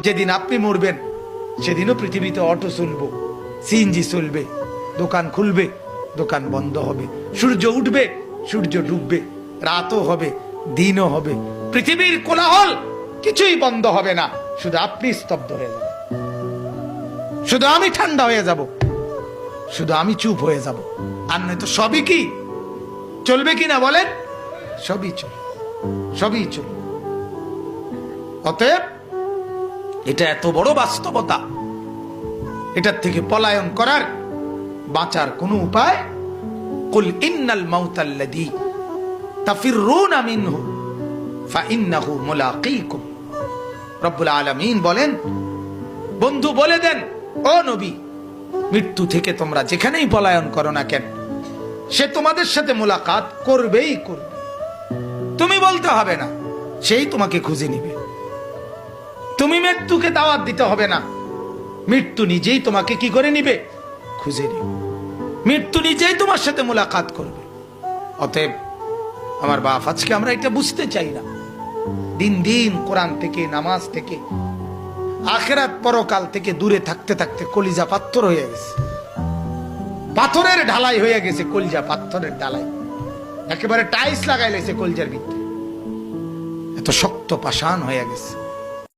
যেদিন আপনি মরবেন সেদিনও পৃথিবীতে অটো চলবে, সিএনজি চলবে, দোকান খুলবে, দোকান বন্ধ হবে, সূর্য উঠবে, সূর্য ডুববে, রাতও হবে, দিনও হবে, পৃথিবীর কোলাহল কিছুই বন্ধ হবে না, শুধু আপনি স্তব্ধ হয়ে যাবেন, শুধু আমি ঠান্ডা হয়ে যাব, শুধু আমি চুপ হয়ে যাব। আর নয়তো সবই কি চলবে কিনা বলেন? সবই চলবে, সবই চলবে। অতএব এটা এত বড় বাস্তবতা, এটার থেকে পলায়ন করার, বাঁচার কোনো উপায়? কুল ইন্নাল মাউতাল্লাযী তাফিররুনা মিনহু ফাইন্নাহু মুলাকীকুম। রব্বুল আলামিন বলেন, বন্ধু বলে দেন, ও নবী, মৃত্যু থেকে তোমরা যেখানেই পলায়ন করো না কেন, সে তোমাদের সাথে মোলাকাত করবেই করবে। তুমি বলতে হবে না, সেই তোমাকে খুঁজে নিবে। তুমি মৃত্যুকে দাওয়াত দিতে হবে না, মৃত্যু নিজেই তোমাকে কি করে নিবে? খুঁজে নিবে। মৃত্যু নিজেই তোমার সাথে মোলাকাত করবে। অতএব আমার বাপ, আজকে আমরা এটা বুঝতে চাই না। দিন দিন কোরআন থেকে, নামাজ থেকে, আখিরাত পরকাল থেকে দূরে থাকতে থাকতে কলিজা পাথর হয়ে গেছে, পাথরের ঢালাই হয়ে গেছে, কলিজা পাথরের ঢালাই, একেবারে টাইলস লাগাই লেছে কলিজার ভিতরে, এত শক্ত পাষাণ হয়ে গেছে।